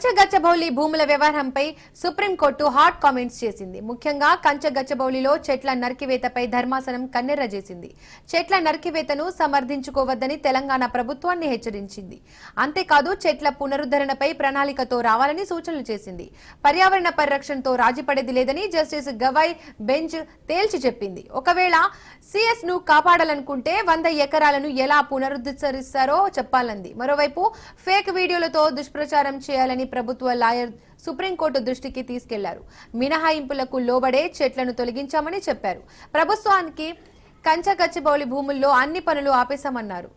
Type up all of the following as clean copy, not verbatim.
కంచగచ్చబౌలి భూముల వ్యవహారంపై supreme court hot comments చేసింది. ముఖ్యంగా కంచగచ్చబౌలిలో చెట్ల నరికివేతపై ధర్మాసనం కన్నెర్ర చేసింది. చెట్ల నరికివేతను సమర్థించుకోవద్దని తెలంగాణ ప్రభుత్వాన్ని హెచ్చరించింది. అంతేకాదు చెట్ల పునరుద్ధరణపై ప్రణాళికతో రావాలని సూచనలు చేసింది. పర్యావరణ పరిరక్షణతో రాజీపడేది లేదని జస్టిస్ గవాయ్ బెంచ్ తేల్చి చెప్పింది. ఒకవేళ సిఎస్ ను కాపాడాలనుకుంటే 100 ఎకరాలను ఎలా పునరుద్ధరిస్తారో చెప్పాలంది. మరోవైపు ఫేక్ వీడియోలతో దుష్ప్రచారం చేయాలని ప్రభుత్వ లాయర్ సుప్రీంకోర్టు దృష్టికి తీసుకెళ్లారు. మినహాయింపులకు లోబడే చెట్లను తొలగించామని చెప్పారు. ప్రభుత్వానికి కంచగచ్చబౌలి భూముల్లో అన్ని పనులు ఆపేశామన్నారు.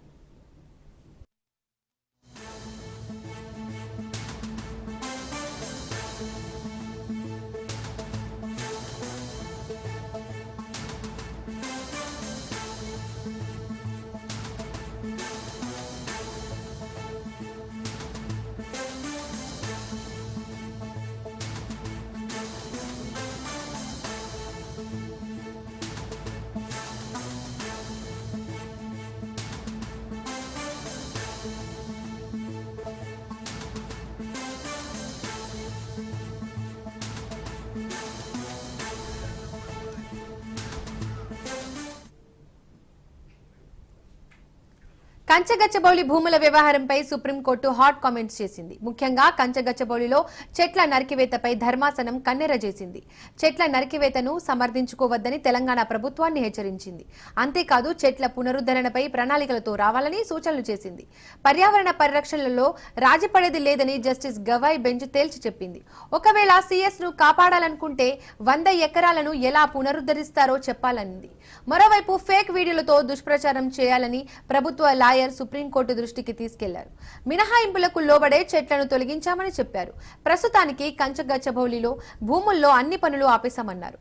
కంచగచ్చబౌలి భూముల వ్యవహారంపై సుప్రీంకోర్టు హాట్ కామెంట్స్ చేసింది. ముఖ్యంగా కంచగచ్చబౌలిలో చెట్ల నరికివేతపై ధర్మాసనం కన్నెర్ర చేసింది. చెట్ల నరికివేతను సమర్థించుకోవద్దని తెలంగాణ ప్రభుత్వాన్ని హెచ్చరించింది. అంతేకాదు చెట్ల పునరుద్ధరణపై ప్రణాళికలతో రావాలని సూచనలు చేసింది. పర్యావరణ పరిరక్షణలో రాజీపడేది లేదని జస్టిస్ గవాయ్ బెంచ్ తేల్చి చెప్పింది. ఒకవేళ సిఎస్ ను కాపాడాలనుకుంటే 100 ఎకరాలను ఎలా పునరుద్ధరిస్తారో చెప్పాలన్నది. మరోవైపు ఫేక్ వీడియోలతో దుష్ప్రచారం చేయాలని ప్రభుత్వ లాయర్ సుప్రీంకోర్టు దృష్టికి తీసుకెళ్లారు. మినహాయింపులకు లోబడే చెట్లను తొలగించామని చెప్పారు. ప్రస్తుతానికి కంచగచ్చబౌలిలో భూముల్లో అన్ని పనులు ఆపేశామన్నారు.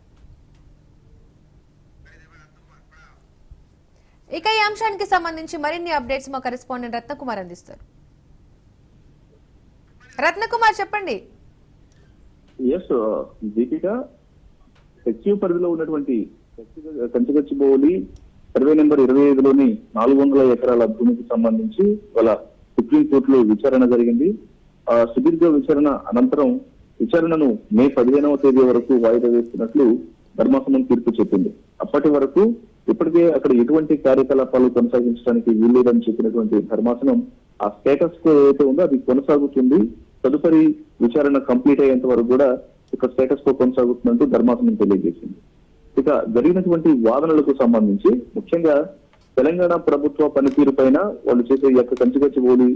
ఇక ఈ అంశానికి సంబంధించి మరిన్ని అప్డేట్స్ మా కరెస్పాండెంట్ రత్నకుమార్ అందిస్తారు. రత్నకుమార్ చెప్పండి. పరిధిలో ఉన్నటువంటి కంచగచ్చబౌలి సర్వే నెంబర్ 25లోని 400 ఎకరాల భూమికి సంబంధించి వాళ్ళ సుప్రీంకోర్టులో విచారణ జరిగింది. సుదీర్ఘ విచారణ అనంతరం విచారణను మే 15వ తేదీ వరకు వాయిదా వేస్తున్నట్లు ధర్మాసనం తీర్పు చెప్పింది. అప్పటి వరకు ఇప్పటికే అక్కడ ఎటువంటి కార్యకలాపాలు కొనసాగించడానికి వీల్లేదని చెప్పినటువంటి ధర్మాసనం ఆ స్టేటస్ కో ఏదైతే ఉందో అది కొనసాగుతుంది. తదుపరి విచారణ కంప్లీట్ అయ్యేంత వరకు కూడా ఇక స్టేటస్ కో కొనసాగుతుందంటూ ధర్మాసనం తెలియజేసింది. ఇక జరిగినటువంటి వాదనలకు సంబంధించి ముఖ్యంగా తెలంగాణ ప్రభుత్వ పనితీరు పైన వాళ్ళు చేసే యొక్క కంచగచ్చబౌలి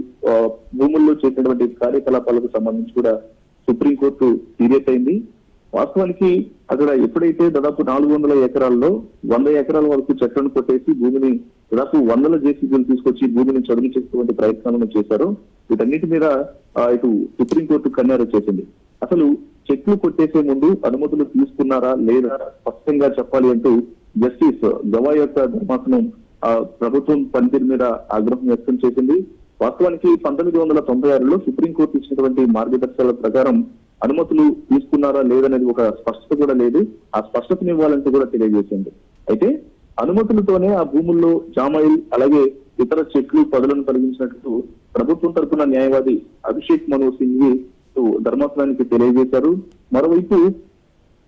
భూముల్లో చేసినటువంటి కార్యకలాపాలకు సంబంధించి కూడా సుప్రీంకోర్టు సీరియస్ అయింది. వాస్తవానికి అక్కడ ఎప్పుడైతే దాదాపు 400 ఎకరాల్లో 100 ఎకరాల వరకు చెట్లను కొట్టేసి భూమిని దాదాపు 100 జేసీబీలు తీసుకొచ్చి భూమిని చదును చేసేటువంటి ప్రయత్నాలను చేశారో వీటన్నిటి మీద ఇటు సుప్రీంకోర్టు కన్నెర్ర చేసింది. అసలు చెట్లు కొట్టేసే ముందు అనుమతులు తీసుకున్నారా లేదా స్పష్టంగా చెప్పాలి అంటూ జస్టిస్ గవాయ్ యొక్క ధర్మాసనం ప్రభుత్వం పనితీరు మీద ఆగ్రహం వ్యక్తం చేసింది. వాస్తవానికి 1996లో సుప్రీంకోర్టు ఇచ్చినటువంటి మార్గదర్శకాల ప్రకారం అనుమతులు తీసుకున్నారా లేదనేది ఒక స్పష్టత కూడా లేదు. ఆ స్పష్టతను ఇవ్వాలంటూ కూడా తెలియజేసింది. అయితే అనుమతులతోనే ఆ భూముల్లో జామాయిల్ అలాగే ఇతర చెట్లు పొదలను తొలగించినట్టు ప్రభుత్వం తరఫున న్యాయవాది అభిషేక్ మను సింఘ్వి ధర్మాసనానికి తెలియజేశారు. మరోవైపు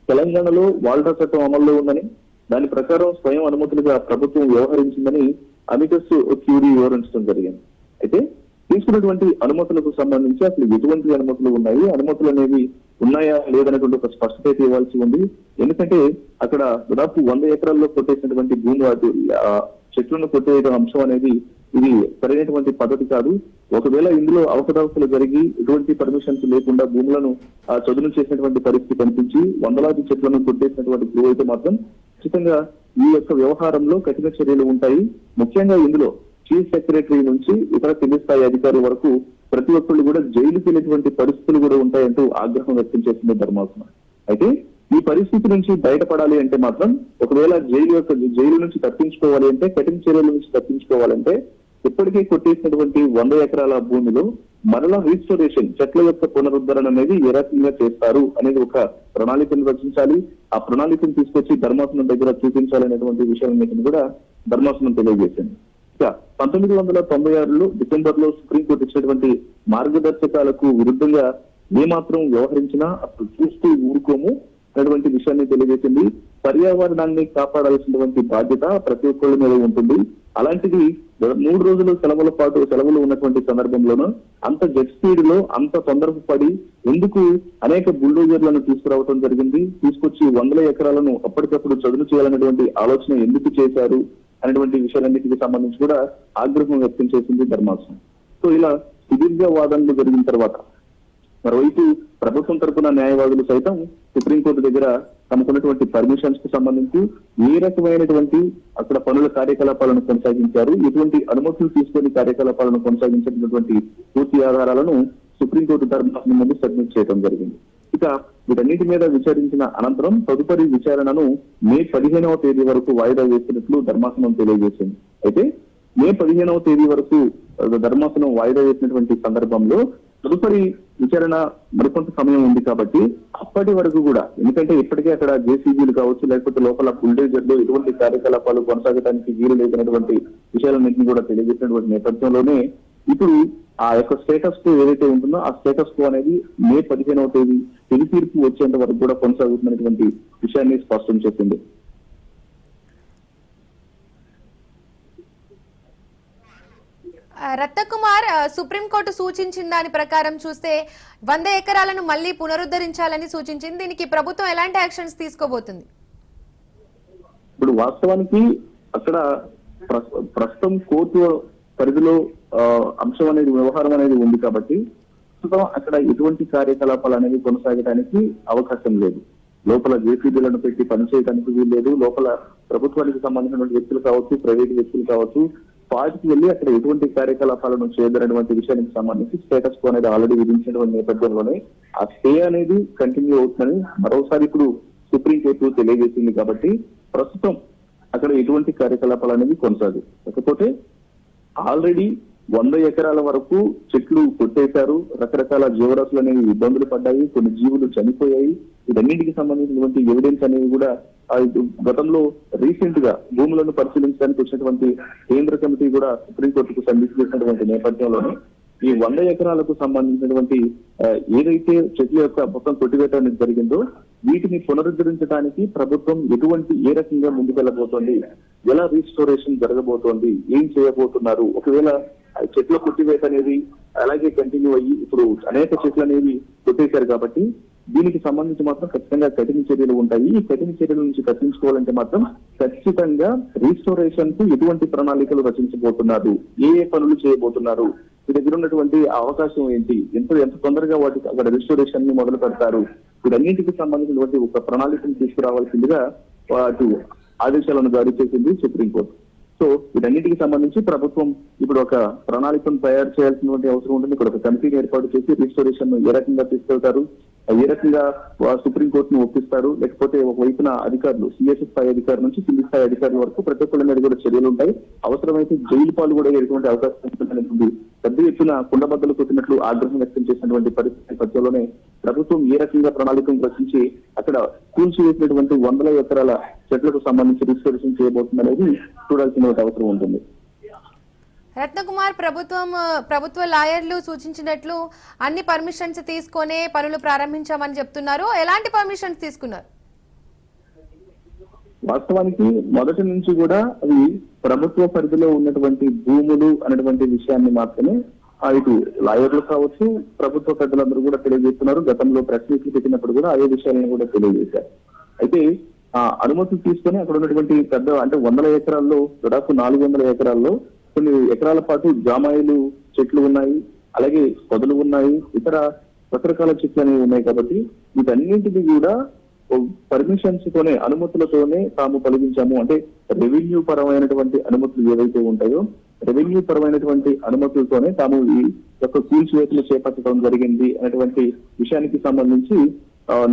తెలంగాణలో వాల్టా చట్టం అమల్లో ఉందని దాని ప్రకారం స్వయం అనుమతులుగా ప్రభుత్వం వ్యవహరించిందని అమికస్ క్యూరీ వివరించడం జరిగింది. అయితే తీసుకున్నటువంటి అనుమతులకు సంబంధించి అసలు ఎటువంటి అనుమతులు ఉన్నాయి, అనుమతులు అనేవి ఉన్నాయా లేదనేటువంటి ఒక స్పష్టత అయితే ఇవ్వాల్సి ఉంది. ఎందుకంటే అక్కడ దాదాపు 100 ఎకరాల్లో కొట్టేసినటువంటి భూమి చెట్లను కొట్టేయడం అంశం అనేది ఇది సరైనటువంటి పద్ధతి కాదు. ఒకవేళ ఇందులో అవకతవకలు జరిగి ఎటువంటి పర్మిషన్స్ లేకుండా భూములను చదును చేసినటువంటి పరిస్థితి కనిపించి 100లాది చెట్లను కొట్టేసినటువంటి క్రూ అయితే మాత్రం ఖచ్చితంగా ఈ యొక్క వ్యవహారంలో కఠిన చర్యలు ఉంటాయి. ముఖ్యంగా ఇందులో చీఫ్ సెక్రటరీ నుంచి ఇతర కింది స్థాయి అధికారుల వరకు ప్రతి ఒక్కళ్ళు కూడా జైలుకి వెళ్ళేటువంటి పరిస్థితులు కూడా ఉంటాయంటూ ఆగ్రహం వ్యక్తం చేసింది ధర్మాసనం. అయితే ఈ పరిస్థితి నుంచి బయటపడాలి అంటే మాత్రం ఒకవేళ జైలు నుంచి తప్పించుకోవాలి అంటే కఠిన చర్యల నుంచి తప్పించుకోవాలంటే ఇప్పటికే కొట్టేసినటువంటి 100 ఎకరాల భూమిలో మరలా రీస్టోరేషన్ చెట్ల యొక్క పునరుద్ధరణ అనేది ఏ రకంగా చేస్తారు అనేది ఒక ప్రణాళికను రచించాలి. ఆ ప్రణాళికను తీసుకొచ్చి ధర్మాసనం దగ్గర చూపించాలనేటువంటి విషయాలన్నింటినీ కూడా ధర్మాసనం తెలియజేసింది. 1996లో డిసెంబర్ లో సుప్రీంకోర్టు ఇచ్చినటువంటి మార్గదర్శకాలకు విరుద్ధంగా ఏమాత్రం వ్యవహరించినా అసలు చూస్తూ ఊరుకోము అనేటువంటి విషయాన్ని తెలియజేసింది. పర్యావరణాన్ని కాపాడాల్సినటువంటి బాధ్యత ప్రతి ఒక్కళ్ళ మీద ఉంటుంది. అలాంటిది 3 రోజులు సెలవులు ఉన్నటువంటి సందర్భంలోనూ అంత జెట్ స్పీడ్ లో అంత తొందరపు పడి ఎందుకు అనేక బుల్డోజర్లను తీసుకురావడం జరిగింది, తీసుకొచ్చి 100 ఎకరాలను అప్పటికప్పుడు చదును చేయాలనేటువంటి ఆలోచన ఎందుకు చేశారు అనేటువంటి విషయాలన్నిటికి సంబంధించి కూడా ఆగ్రహం వ్యక్తం చేసింది ధర్మాసనం. సో ఇలా సుదీర్ఘ వాదనలు జరిగిన తర్వాత మరోవైపు ప్రభుత్వం తరపున న్యాయవాదులు సైతం సుప్రీంకోర్టు దగ్గర తమకున్నటువంటి పర్మిషన్స్ కు సంబంధించి ఏ రకమైనటువంటి అక్కడ పనుల కార్యకలాపాలను కొనసాగించారు, ఎటువంటి అనుమతులు తీసుకొని కార్యకలాపాలను కొనసాగించినటువంటి పూర్తి ఆధారాలను సుప్రీంకోర్టు ధర్మాసనం ముందు సబ్మిట్ చేయడం జరిగింది. ఇక వీటన్నిటి మీద విచారించిన అనంతరం తదుపరి విచారణను మే 15వ తేదీ వరకు వాయిదా వేసినట్లు ధర్మాసనం తెలియజేసింది. అయితే మే 15వ తేదీ వరకు ధర్మాసనం వాయిదా వేసినటువంటి సందర్భంలో తదుపరి విచారణ మరికొంత సమయం ఉంది కాబట్టి అప్పటి వరకు కూడా, ఎందుకంటే ఇప్పటికే అక్కడ జేసీబీలు కావచ్చు లేకపోతే లోపల బుల్డేజర్లు ఎటువంటి కార్యకలాపాలు కొనసాగడానికి వీలు లేనటువంటి విషయాలన్నింటినీ కూడా తెలియజేసినటువంటి నేపథ్యంలోనే ఇప్పుడు ఆ యొక్క స్టేటస్ కో ఏదైతే ఉంటుందో ఆ స్టేటస్ కో అనేది మే 15వ తేదీ తుది తీర్పు వచ్చేంత వరకు కూడా కొనసాగుతున్నటువంటి విషయాన్ని స్పష్టం చేసింది. రత్నకుమార్, సుప్రీంకోర్టు సూచించిన దాని ప్రకారం చూస్తే 100 ఎకరాలను మళ్లీ పునరుద్ధరించాలని సూచించింది. దీనికి ప్రభుత్వం ఎలాంటి యాక్షన్స్ తీసుకోబోతుంది? ఇప్పుడు వాస్తవానికి అక్కడ ప్రస్తుతం కోర్టు పరిధిలో అంశం అనేది వ్యవహారం అనేది ఉంది కాబట్టి ప్రస్తుతం అక్కడ ఎటువంటి కార్యకలాపాలు అనేవి కొనసాగడానికి అవకాశం లేదు. లోపల జేసీబీలను పెట్టి పనిచేయడానికి వీలు లేదు. లోపల ప్రభుత్వానికి సంబంధించినటువంటి వ్యక్తులు కావచ్చు, ప్రైవేట్ వ్యక్తులు కావచ్చు, పార్టీకి వెళ్ళి అక్కడ ఎటువంటి కార్యకలాపాలను చేయదనేటువంటి విషయానికి సంబంధించి స్టేటస్ కో అనేది ఆల్రెడీ విధించినటువంటి నేపథ్యంలోనే ఆ స్టే అనేది కంటిన్యూ అవుతుందని మరోసారి ఇప్పుడు సుప్రీంకోర్టు తెలియజేసింది. కాబట్టి ప్రస్తుతం అక్కడ ఎటువంటి కార్యకలాపాలు అనేవి కొనసాగు. కాకపోతే ఆల్రెడీ 100 ఎకరాల వరకు చెట్లు కొట్టేశారు, రకరకాల జీవరాశులు అనేవి ఇబ్బందులు పడ్డాయి, కొన్ని జీవులు చనిపోయాయి. వీటన్నింటికి సంబంధించినటువంటి ఎవిడెన్స్ అనేవి కూడా గతంలో రీసెంట్ గా భూములను పరిశీలించడానికి వచ్చినటువంటి కేంద్ర కమిటీ కూడా సుప్రీంకోర్టుకు సమర్పించినటువంటి నేపథ్యంలోనే ఈ 100 ఎకరాలకు సంబంధించినటువంటి ఏదైతే చెట్ల యొక్క మొత్తం కొట్టివేత అనేది జరిగిందో వీటిని పునరుద్ధరించడానికి ప్రభుత్వం ఏ రకంగా ముందుకెళ్లబోతోంది, ఎలా రీస్టోరేషన్ జరగబోతోంది, ఏం చేయబోతున్నారు, ఒకవేళ చెట్ల కొట్టివేత అనేది అలాగే కంటిన్యూ అయ్యి ఇప్పుడు అనేక చెట్లు అనేవి కొట్టేశారు కాబట్టి దీనికి సంబంధించి మాత్రం ఖచ్చితంగా కఠిన చర్యలు ఉంటాయి. ఈ కఠిన చర్యల నుంచి తప్పించుకోవాలంటే మాత్రం ఖచ్చితంగా రీస్టోరేషన్ కు ఎటువంటి ప్రణాళికలు రచించబోతున్నారు, ఏ పనులు చేయబోతున్నారు, మీ దగ్గర ఉన్నటువంటి అవకాశం ఏంటి, ఎంత తొందరగా వాటికి అక్కడ రిస్టోరేషన్ ని మొదలు పెడతారు, వీటన్నింటికి సంబంధించినటువంటి ఒక ప్రణాళికను తీసుకురావాల్సిందిగా వాటి ఆదేశాలను జారీ చేసింది సుప్రీంకోర్టు. సో వీటన్నిటికి సంబంధించి ప్రభుత్వం ఇప్పుడు ఒక ప్రణాళికను తయారు చేయాల్సినటువంటి అవసరం ఉంటుంది. ఇక్కడ ఒక కమిటీని ఏర్పాటు చేసి రిస్టోరేషన్ ఏ రకంగా తీసుకెళ్తారు, ఏ రకంగా సుప్రీంకోర్టును ఒప్పిస్తారు, లేకపోతే ఒకవైపున అధికారులు సిఎస్ఎస్ స్థాయి అధికారుల నుంచి కింది స్థాయి అధికారుల వరకు ప్రతి ఒక్కరి మీద కూడా చర్యలు ఉంటాయి. అవసరమైతే జైలు పాలు కూడా ఎటువంటి అవకాశం ఉంటుందనేటువంటి పెద్ద ఎత్తున కుండబద్దలు కొట్టినట్లు ఆగ్రహం వ్యక్తం చేసినటువంటి పరిస్థితి నేపథ్యంలోనే ప్రభుత్వం ఏ రకంగా ప్రణాళికను రచించి అక్కడ కూల్చివేసినటువంటి 100 ఎకరాల చెట్లకు సంబంధించి రిజిస్ట్రేషన్ చేయబోతుందనేది చూడాల్సిన అవసరం ఉంటుంది. రత్నకుమార్, ప్రభుత్వ లాయర్లు సూచించినట్లు అన్ని పర్మిషన్స్ తీసుకొనే పనులు ప్రారంభించామని చెప్తున్నారు. ఎలాంటి పర్మిషన్స్ తీసుకున్నారు? వాస్తవానికి మొదటి నుంచి కూడా అవి ప్రభుత్వ పరిధిలో ఉన్నటువంటి భూములు అనేటువంటి విషయాన్ని మాత్రమే ఇటు లాయర్లు కావచ్చు, ప్రభుత్వ పెద్దలందరూ కూడా తెలియజేస్తున్నారు. గతంలో ప్రెస్ మీట్లు పెట్టినప్పుడు కూడా అదే విషయాలను కూడా తెలియజేశారు. అయితే అనుమతులు తీసుకొని అక్కడ ఉన్నటువంటి పెద్ద అంటే 100 ఎకరాల్లో దాదాపు 400 ఎకరాల్లో కొన్ని ఎకరాల పాటు జామాయిలు చెట్లు ఉన్నాయి, అలాగే పొదలు ఉన్నాయి, ఇతర రకరకాల చెట్లు అనేవి ఉన్నాయి. కాబట్టి వీటన్నింటినీ కూడా పర్మిషన్స్ తోనే అనుమతులతోనే తాము తొలగించాము. అంటే రెవెన్యూ పరమైనటువంటి అనుమతులు ఏవైతే ఉంటాయో రెవెన్యూ పరమైనటువంటి అనుమతులతోనే తాము ఈ యొక్క కూల్చివేతలు చేపట్టడం జరిగింది అనేటువంటి విషయానికి సంబంధించి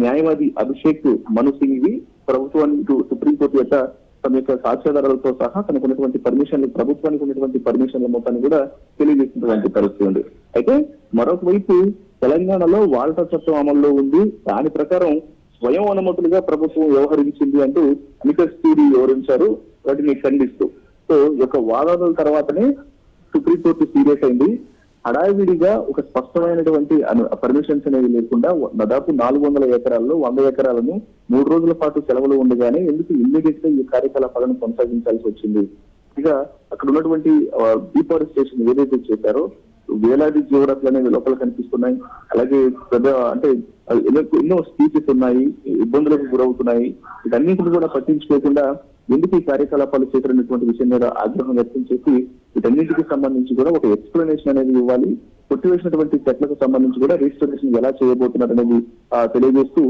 న్యాయవాది అభిషేక్ మను సింగ్ ప్రభుత్వానికి సుప్రీంకోర్టు యొక్క తమ యొక్క సాక్ష్యాధారాలతో సహా తనకు ఉన్నటువంటి పర్మిషన్లు ప్రభుత్వానికి ఉన్నటువంటి పర్మిషన్ల మొత్తాన్ని కూడా తెలియజేసినటువంటి పరిస్థితి ఉంది. అయితే మరొక వైపు తెలంగాణలో వాల్టా చట్టం అమల్లో ఉంది. దాని ప్రకారం స్వయం అనుమతులుగా ప్రభుత్వం వ్యవహరించింది అంటూ అమికస్ క్యూరీ వివరించారు, వాటిని ఖండిస్తూ. సో ఈ యొక్క వాదనల తర్వాతనే సుప్రీంకోర్టు సీరియస్ అయింది. హడావిడిగా ఒక స్పష్టమైనటువంటి పర్మిషన్స్ అనేవి లేకుండా దాదాపు 400 ఎకరాల్లో 100 ఎకరాలను 3 రోజుల పాటు సెలవులు ఉండగానే ఎందుకు ఇమ్మీడియట్ గా ఈ కార్యకలాపాలను కొనసాగించాల్సి వచ్చింది? ఇక అక్కడ ఉన్నటువంటి డిఫారెస్టేషన్ ఏదైతే చేశారో వేలాది జీవరాశులు అనేవి లోపల కనిపిస్తున్నాయి. అలాగే పెద్ద అంటే ఎన్నో స్పీసెస్ ఉన్నాయి, ఇబ్బందులకు గురవుతున్నాయి. వీటన్నింటిని కూడా పట్టించుకోకుండా ఎందుకు ఈ కార్యకలాపాలు చేపట్టినటువంటి విషయం మీద ఆగ్రహం వ్యక్తం చేసి వీటన్నింటికి సంబంధించి కూడా ఒక ఎక్స్ప్లెనేషన్ అనేది ఇవ్వాలి. కొట్టివేసినటువంటి చెట్లకు సంబంధించి కూడా రిజిస్ట్రేషన్ ఎలా చేయబోతున్నారు అనేది తెలియజేస్తూ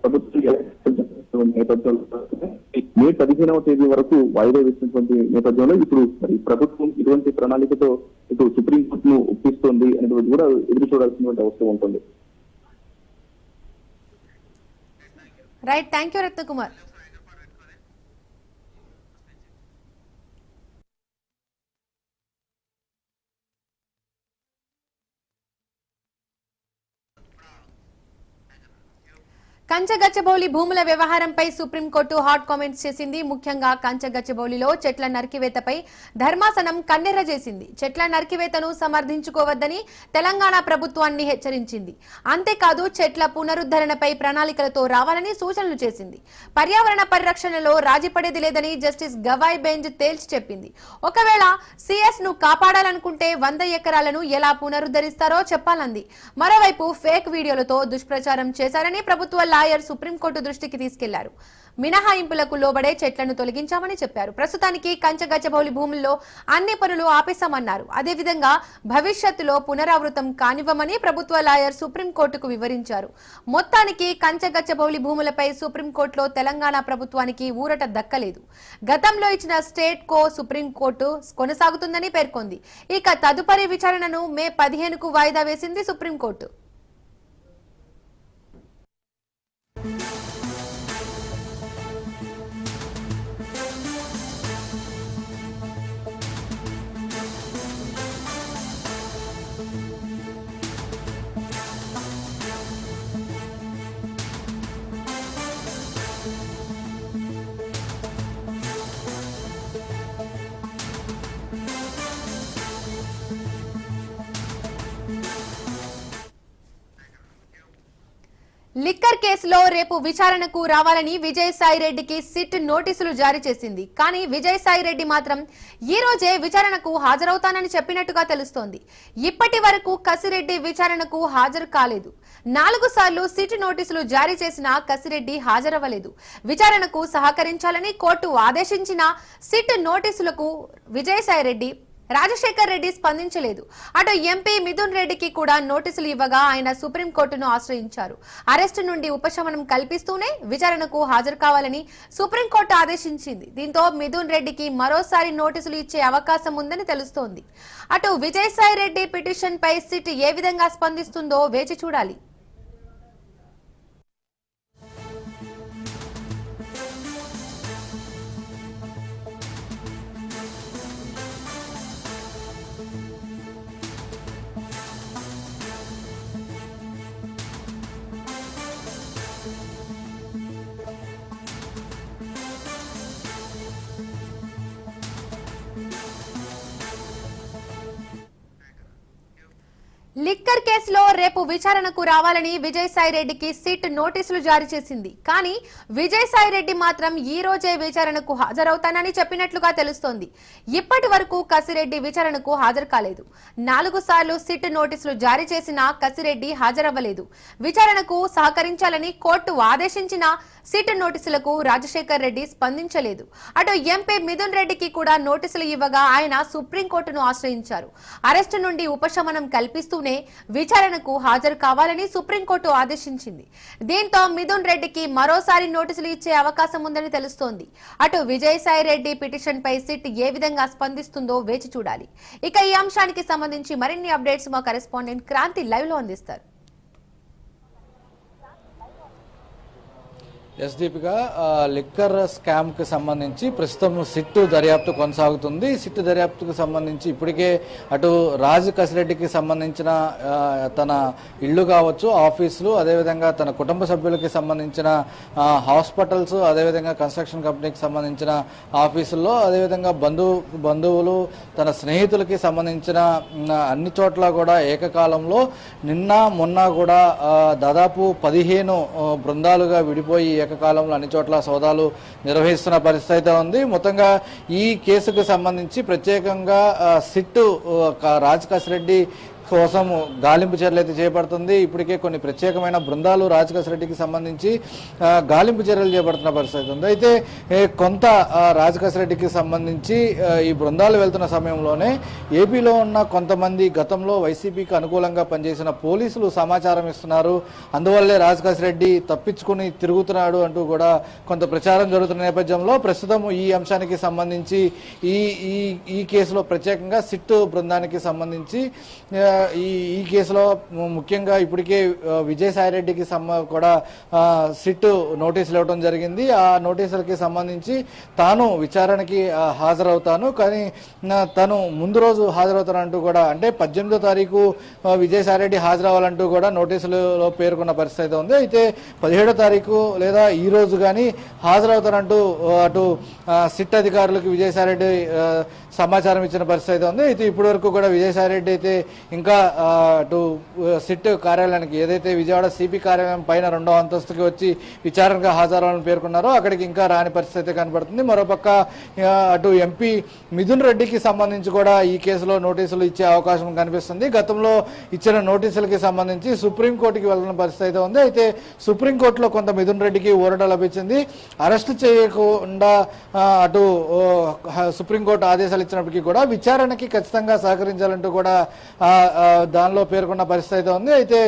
ప్రభుత్వం నేపథ్యంలో మే 15వ తేదీ వరకు వాయిదా వేసినటువంటి నేపథ్యంలో ఇప్పుడు మరి ప్రభుత్వం ఇటువంటి ప్రణాళికతో ఇటు సుప్రీంకోర్టును ఒప్పిస్తోంది అనేటువంటి కూడా ఎదురు చూడాల్సినటువంటి అవసరం ఉంటుంది. Right, thank you Ratnakumar. Kanchagachibowli భూముల వ్యవహారంపై సుప్రీంకోర్టు హాట్ కామెంట్స్ చేసింది. ముఖ్యంగా కంచగచ్చబౌలిలో చెట్ల నరికివేతపై ధర్మాసనం కన్నెర్ర చేసింది. చెట్ల నరికివేతను సమర్థించుకోవద్దని తెలంగాణ ప్రభుత్వాన్ని హెచ్చరించింది. అంతేకాదు చెట్ల పునరుద్ధరణపై ప్రణాళికలతో రావాలని సూచనలు చేసింది. పర్యావరణ పరిరక్షణలో రాజీపడేది లేదని జస్టిస్ గవాయ్ బెంచ్ తేల్చి చెప్పింది. ఒకవేళ సిఎస్ ను కాపాడాలనుకుంటే 100 ఎకరాలను ఎలా పునరుద్ధరిస్తారో చెప్పాలంది. మరోవైపు ఫేక్ వీడియోలతో దుష్ప్రచారం చేశారని ప్రభుత్వ లాయర్ సుప్రీంకోర్టు దృష్టికి తీసుకెళ్లారు. మినహాయింపులకు లోబడే చెట్లను తొలగించామని చెప్పారు. ప్రస్తుతానికి కంచగచ్చబౌలి భూముల్లో అన్ని పనులు ఆపేశామన్నారు. అదేవిధంగా భవిష్యత్తులో పునరావృతం కానివ్వమని ప్రభుత్వ లాయర్ సుప్రీంకోర్టుకు వివరించారు. మొత్తానికి కంచగచ్చబౌలి భూములపై సుప్రీంకోర్టులో తెలంగాణ ప్రభుత్వానికి ఊరట దక్కలేదు. గతంలో ఇచ్చిన స్టేట్ కో సుప్రీంకోర్టు కొనసాగుతుందని పేర్కొంది. ఇక తదుపరి విచారణను మే 15కు వాయిదా వేసింది సుప్రీంకోర్టు. లిక్కర్ కేసులో రేపు విచారణకు రావాలని విజయసాయిరెడ్డికి సిట్ నోటీసులు జారీ చేసింది. కానీ విజయసాయిరెడ్డి మాత్రం ఈ రోజే విచారణకు హాజరవుతానని చెప్పినట్టుగా తెలుస్తోంది. ఇప్పటి వరకు కసిరెడ్డి విచారణకు హాజరు కాలేదు. 4 సార్లు సిట్ నోటీసులు జారీ చేసిన కసిరెడ్డి హాజరవ్వలేదు. విచారణకు సహకరించాలని కోర్టు ఆదేశించిన సిట్ నోటీసులకు విజయసాయిరెడ్డి, రాజశేఖర్ రెడ్డి స్పందించలేదు. అటు ఎంపీ మిథున్ రెడ్డికి కూడా నోటీసులు ఇవ్వగా ఆయన సుప్రీంకోర్టును ఆశ్రయించారు. అరెస్టు నుండి ఉపశమనం కల్పిస్తూనే విచారణకు హాజరు కావాలని సుప్రీంకోర్టు ఆదేశించింది. దీంతో మిథున్ రెడ్డికి మరోసారి నోటీసులు ఇచ్చే అవకాశం ఉందని తెలుస్తోంది. అటు విజయసాయి రెడ్డి పిటిషన్ పై సిట్ ఏ విధంగా స్పందిస్తుందో వేచి చూడాలి. లిక్కర్ కేసులో రేపు విచారణకు రావాలని విజయసాయిరెడ్డికి సిట్ నోటీసులు జారీ చేసింది. కానీ విజయసాయిరెడ్డి మాత్రం ఈ రోజే విచారణకు హాజరవుతానని చెప్పినట్లుగా తెలుస్తోంది. ఇప్పటి వరకు కసిరెడ్డి విచారణకు హాజరు కాలేదు. 4 సార్లు సిట్ నోటీసులు జారీ చేసినా కసిరెడ్డి హాజరవ్వలేదు. విచారణకు సహకరించాలని కోర్టు ఆదేశించిన సిట్ నోటీసులకు రాజశేఖర్ రెడ్డి స్పందించలేదు. అటు ఎంపీ మిథున్ రెడ్డికి కూడా నోటీసులు ఇవ్వగా ఆయన సుప్రీంకోర్టును ఆశ్రయించారు. అరెస్టు నుండి ఉపశమనం కల్పిస్తూనే విచారణకు హాజరు కావాలని సుప్రీంకోర్టు ఆదేశించింది. దీంతో మిథున్ రెడ్డికి మరోసారి నోటీసులు ఇచ్చే అవకాశం ఉందని తెలుస్తోంది. అటు విజయసాయి రెడ్డి పిటిషన్ పై సిట్ ఏ విధంగా స్పందిస్తుందో వేచి చూడాలి. ఇక ఈ అంశానికి సంబంధించి మరిన్ని అప్డేట్స్ మా కరెస్పాండెంట్ క్రాంతి లైవ్ లో అందిస్తారు. ఎస్డిపిగా లిక్కర్ స్కామ్కి సంబంధించి ప్రస్తుతం సిట్టు దర్యాప్తు కొనసాగుతుంది. సిట్టు దర్యాప్తుకు సంబంధించి ఇప్పటికే అటు రాజు కసిరెడ్డికి సంబంధించిన తన ఇల్లు కావచ్చు, ఆఫీసులు, అదేవిధంగా తన కుటుంబ సభ్యులకి సంబంధించిన హాస్పిటల్స్, అదేవిధంగా కన్స్ట్రక్షన్ కంపెనీకి సంబంధించిన ఆఫీసుల్లో, అదేవిధంగా బంధువులు, తన స్నేహితులకి సంబంధించిన అన్ని చోట్ల కూడా ఏకకాలంలో నిన్న మొన్న కూడా దాదాపు 15 బృందాలుగా విడిపోయి ఏకకాలంలో అన్ని చోట్ల సోదాలు నిర్వహిస్తున్న పరిస్థితి ఉంది. మొత్తంగా ఈ కేసుకు సంబంధించి ప్రత్యేకంగా సిట్టు రాజ్ కసిరెడ్డి కోసం గాలింపు చర్యలు అయితే చేపడుతుంది. ఇప్పటికే కొన్ని ప్రత్యేకమైన బృందాలు రాజకసిరెడ్డికి సంబంధించి గాలింపు చర్యలు చేపడుతున్న పరిస్థితి ఉంది. అయితే కొంత రాజకసిరెడ్డికి సంబంధించి ఈ బృందాలు వెళ్తున్న సమయంలోనే ఏపీలో ఉన్న కొంతమంది గతంలో వైసీపీకి అనుకూలంగా పనిచేసిన పోలీసులు సమాచారం ఇస్తున్నారు. అందువల్లే రాజకసిరెడ్డి తప్పించుకుని తిరుగుతున్నాడు అంటూ కూడా కొంత ప్రచారం జరుగుతున్న నేపథ్యంలో ప్రస్తుతం ఈ అంశానికి సంబంధించి ఈ కేసులో ప్రత్యేకంగా సిట్టు బృందానికి సంబంధించి ఈ కేసులో ముఖ్యంగా ఇప్పటికే విజయసాయిరెడ్డికి కూడా సిట్ నోటీసులు ఇవ్వడం జరిగింది. ఆ నోటీసులకి సంబంధించి తాను విచారణకి హాజరవుతాను, కానీ తను ముందు రోజు హాజరవుతానంటూ కూడా, అంటే 18వ తారీఖు విజయసాయిరెడ్డి హాజరవ్వాలంటూ కూడా నోటీసులలో పేర్కొన్న పరిస్థితి ఉంది. అయితే 17వ తారీఖు లేదా ఈ రోజు కానీ హాజరవుతానంటూ అటు సిట్ అధికారులకు విజయసాయిరెడ్డి సమాచారం ఇచ్చిన పరిస్థితి ఉంది. అయితే ఇప్పటి వరకు కూడా విజయసాయిరెడ్డి అయితే ఇంకా అటు సిట్ కార్యాలయానికి, ఏదైతే విజయవాడ సిపి కార్యాలయం పైన 2వ అంతస్తుకి వచ్చి విచారణగా హాజరవ్వాలని పేర్కొన్నారో అక్కడికి ఇంకా రాని పరిస్థితి కనబడుతుంది. మరోపక్క అటు ఎంపీ మిథున్ రెడ్డికి సంబంధించి కూడా ఈ కేసులో నోటీసులు ఇచ్చే అవకాశం కనిపిస్తుంది. గతంలో ఇచ్చిన నోటీసులకి సంబంధించి సుప్రీంకోర్టుకి వెళ్ళిన పరిస్థితి ఉంది. అయితే సుప్రీంకోర్టులో కొంత మిథున్ రెడ్డికి ఊరట లభించింది. అరెస్ట్ చేయకుండా అటు సుప్రీంకోర్టు ఆదేశాలు ఇచ్చినప్పటికీ కూడా విచారణకి ఖచ్చితంగా సహకరించాలంటూ కూడా దానిలో పేర్కొన్న పరిస్థితి ఉంది. అయితే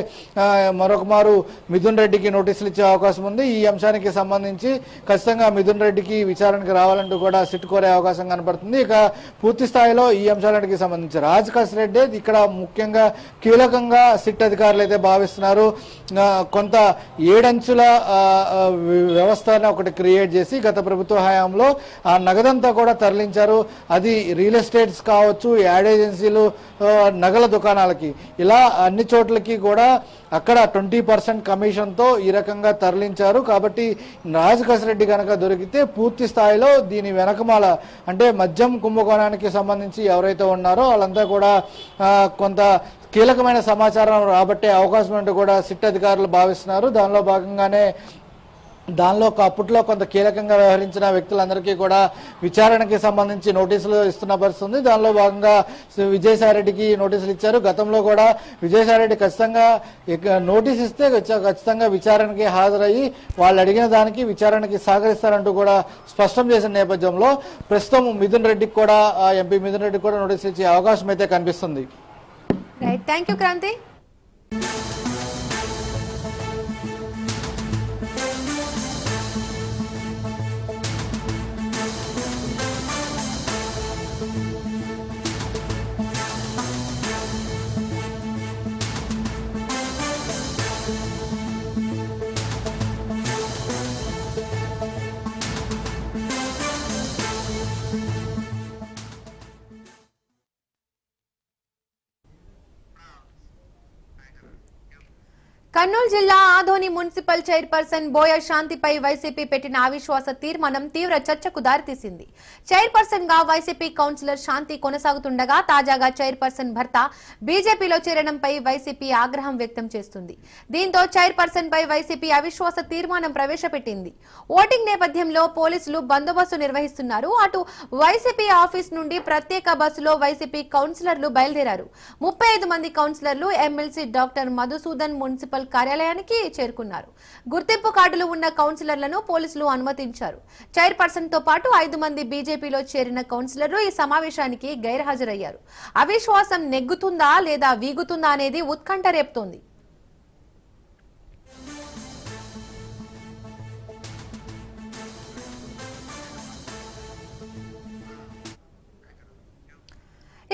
మరొక మారు మిథున్ రెడ్డికి నోటీసులు ఇచ్చే అవకాశం ఉంది. ఈ అంశానికి సంబంధించి ఖచ్చితంగా మిథున్ రెడ్డికి విచారణకు రావాలంటూ కూడా సిట్ కోరే అవకాశం కనబడుతుంది. ఇక పూర్తి స్థాయిలో ఈ అంశానికి సంబంధించి రాజ్ కసిరెడ్డి ఇక్కడ ముఖ్యంగా కీలకంగా సిట్ అధికారులు అయితే భావిస్తున్నారు. కొంత 7 అంచుల వ్యవస్థను ఒకటి క్రియేట్ చేసి గత ప్రభుత్వ హయాంలో ఆ నగదంతా కూడా తరలించారు. అది రియల్ ఎస్టేట్స్ కావచ్చు, యాడ్ ఏజెన్సీలు, నగల దుకాణాలకి, ఇలా అన్ని చోట్లకి కూడా అక్కడ 20% కమిషన్తో ఈ రకంగా తరలించారు. కాబట్టి రాజ్ కసిరెడ్డి కనుక దొరికితే పూర్తి స్థాయిలో దీని వెనకమాల, అంటే మద్యం కుంభకోణానికి సంబంధించి ఎవరైతే ఉన్నారో వాళ్ళంతా కూడా కొంత కీలకమైన సమాచారం రాబట్టే అవకాశం అంటూ కూడా సిట్ అధికారులు భావిస్తున్నారు. దానిలో భాగంగానే అప్పట్లో కొంత కీలకంగా వ్యవహరించిన వ్యక్తులందరికీ కూడా విచారణకి సంబంధించి నోటీసులు ఇస్తున్న పరిస్థితుంది. దానిలో భాగంగా విజయసాయిరెడ్డికి నోటీసులు ఇచ్చారు. గతంలో కూడా విజయసాయిరెడ్డి ఖచ్చితంగా నోటీస్ ఇస్తే ఖచ్చితంగా విచారణకి హాజరయ్యి వాళ్ళు అడిగిన దానికి విచారణకి సహకరిస్తారంటూ కూడా స్పష్టం చేసిన నేపథ్యంలో ప్రస్తుతం మిథున్ రెడ్డికి కూడా, ఎంపీ మిథున్ రెడ్డికి కూడా నోటీసులు ఇచ్చే అవకాశం అయితే కనిపిస్తుంది. Right, thank you Kranti. Kurnool జిల్లా ఆదోని మున్సిపల్ చైర్పర్సన్ బోయ శాంతిపై వైసీపీ పెట్టిన అవిశ్వాస తీర్మానం తీవ్ర చర్చకు దారితీసింది. చైర్పర్సన్ గా వైసీపీ కౌన్సిలర్ శాంతి కొనసాగుతుండగా తాజాగా చైర్పర్సన్ భర్త బీజేపీలో చేరడంపై వైసీపీ ఆగ్రహం వ్యక్తం చేస్తుంది. దీంతో చైర్పర్సన్ పై వైసీపీ అవిశ్వాస తీర్మానం ప్రవేశపెట్టింది. ఓటింగ్ నేపథ్యంలో పోలీసులు బందోబస్తు నిర్వహిస్తున్నారు. అటు వైసీపీ ఆఫీస్ నుండి ప్రత్యేక బస్సులో వైసీపీ కౌన్సిలర్లు బయలుదేరారు. 35 మంది కౌన్సిలర్లు ఎమ్మెల్సీ డాక్టర్ మధుసూదన్ మున్సిపల్ కార్యాలయానికి చేరుకున్నారు. గుర్తింపు కార్డులు ఉన్న కౌన్సిలర్లను పోలీసులు అనుమతించారు. చైర్పర్సన్ తో పాటు 5 మంది బీజేపీలో చేరిన కౌన్సిలర్లు ఈ సమావేశానికి గైర్హాజరయ్యారు. అవిశ్వాసం నెగ్గుతుందా లేదా వీగుతుందా అనేది ఉత్కంఠ రేపుతోంది.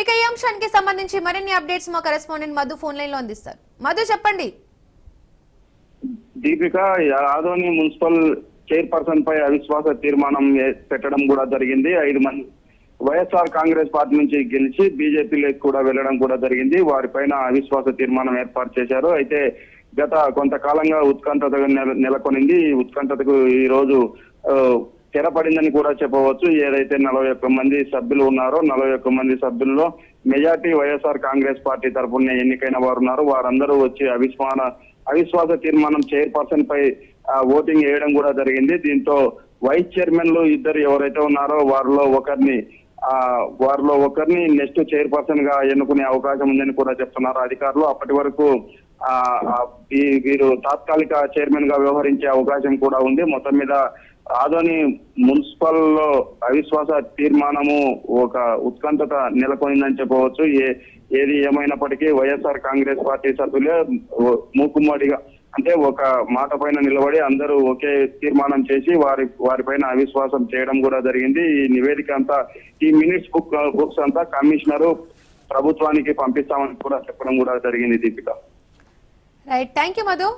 ఇక ఈ అంశానికి సంబంధించి మరిన్ని అప్డేట్స్ మా కరెస్పాండెంట్ మధు ఫోన్ లైన్ లో అందిస్తారు. మధు, చెప్పండి. దీపిక, ఆదోని మున్సిపల్ చైర్పర్సన్ పై అవిశ్వాస తీర్మానం పెట్టడం కూడా జరిగింది. 5 మంది వైఎస్ఆర్ కాంగ్రెస్ పార్టీ నుంచి గెలిచి బీజేపీలోకి కూడా వెళ్ళడం కూడా జరిగింది. వారిపైన అవిశ్వాస తీర్మానం ఏర్పాటు చేశారు. అయితే గత కొంతకాలంగా ఉత్కంఠత నెలకొనింది. ఈ ఉత్కంఠతకు ఈ రోజు తెరపడిందని కూడా చెప్పవచ్చు. ఏదైతే 41 మంది సభ్యులు ఉన్నారో 41 మంది సభ్యుల్లో మెజార్టీ వైఎస్ఆర్ కాంగ్రెస్ పార్టీ తరఫున ఎన్నికైన వారు ఉన్నారు. వారందరూ వచ్చి అవిశ్వాస తీర్మానం చైర్పర్సన్ పై ఓటింగ్ వేయడం కూడా జరిగింది. దీంతో వైస్ చైర్మన్లు ఇద్దరు ఎవరైతే ఉన్నారో వారిలో ఒకరిని నెక్స్ట్ చైర్పర్సన్ గా ఎన్నుకునే అవకాశం ఉందని కూడా చెప్తున్నారు అధికారులు. అప్పటి వరకు వీరు తాత్కాలిక చైర్మన్ గా వ్యవహరించే అవకాశం కూడా ఉంది. మొత్తం మీద ఆదోని మున్సిపల్ లో అవిశ్వాస తీర్మానము ఒక ఉత్కంఠత నెలకొనిందని చెప్పవచ్చు. ఏది ఏమైనప్పటికీ వైఎస్ఆర్ కాంగ్రెస్ పార్టీ సభ్యులే మూకుమ్మడిగా అంటే ఒక మాట పైన నిలబడి అందరూ ఒకే తీర్మానం చేసి వారిపైన అవిశ్వాసం చేయడం కూడా జరిగింది. ఈ నివేదిక అంతా ఈ మినిట్స్ బుక్స్ అంతా కమిషనరు ప్రభుత్వానికి పంపిస్తామని కూడా చెప్పడం కూడా జరిగింది. Deepika. Right, thank you Madhu.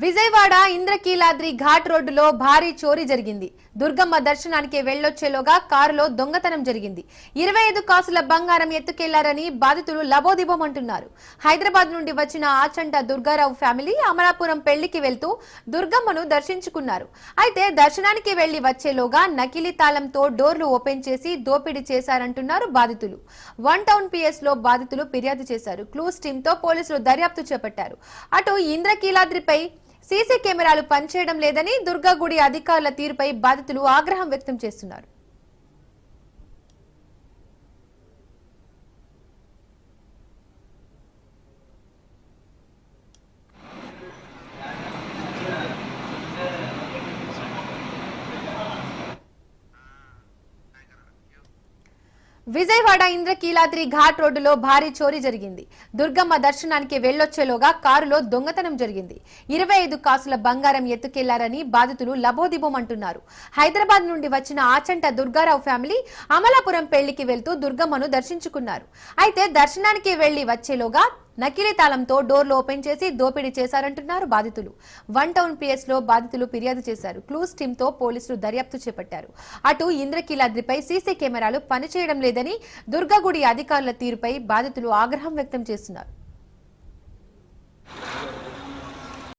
Vijayawada Indrakeeladri ghat రోడ్డులో భారీ చోరీ జరిగింది. దుర్గమ్మ దర్శనానికి వెళ్లొచ్చేలోగా కారులో దొంగతనం జరిగింది. 25 కాసుల బంగారం ఎత్తుకెళ్లారని బాధితులు లబోదిబోమంటున్నారు. హైదరాబాద్ నుండి వచ్చిన ఆచంట దుర్గారావు ఫ్యామిలీ అమలాపురం పెళ్లికి వెళ్తూ దుర్గమ్మను దర్శించుకున్నారు. అయితే దర్శనానికి వెళ్లి వచ్చేలోగా నకిలీ తాళంతో డోర్లు ఓపెన్ చేసి దోపిడీ చేశారంటున్నారు బాధితులు. 1 టౌన్ పిఎస్ లో బాధితులు ఫిర్యాదు చేశారు. క్లూస్ టీమ్ తో పోలీసులు దర్యాప్తు చేపట్టారు. అటు ఇంద్రకీలాద్రిపై సీసీ కెమెరాలు పనిచేయడం లేదని దుర్గాగుడి అధికారుల తీరుపై బాధితులు ఆగ్రహం వ్యక్తం చేస్తున్నారు. విజయవాడ ఇంద్రకీలాద్రి ఘాట్ రోడ్డులో భారీ చోరీ జరిగింది. దుర్గమ్మ దర్శనానికి వెళ్లొచ్చేలోగా కారులో దొంగతనం జరిగింది. 25 కాసుల బంగారం ఎత్తుకెళ్లారని బాధితులు లబోదిబోమంటున్నారు. హైదరాబాద్ నుండి వచ్చిన ఆచంట దుర్గారావు ఫ్యామిలీ అమలాపురం పెళ్లికి వెళ్తూ దుర్గమ్మను దర్శించుకున్నారు. అయితే దర్శనానికి వెళ్లి వచ్చేలోగా నకిలీ తాళంతో డోర్లు ఓపెన్ చేసి దోపిడీ చేశారంటున్నారు బాధితులు. 1 టౌన్ పిఎస్ లో బాధితులు ఫిర్యాదు చేశారు. క్లూస్ టీమ్ తో పోలీసులు దర్యాప్తు చేపట్టారు. అటు ఇంద్రకీలాద్రిపై సీసీ కెమెరాలు పనిచేయడం లేదని దుర్గాగుడి అధికారుల తీరుపై బాధితులు ఆగ్రహం వ్యక్తం చేస్తున్నారు.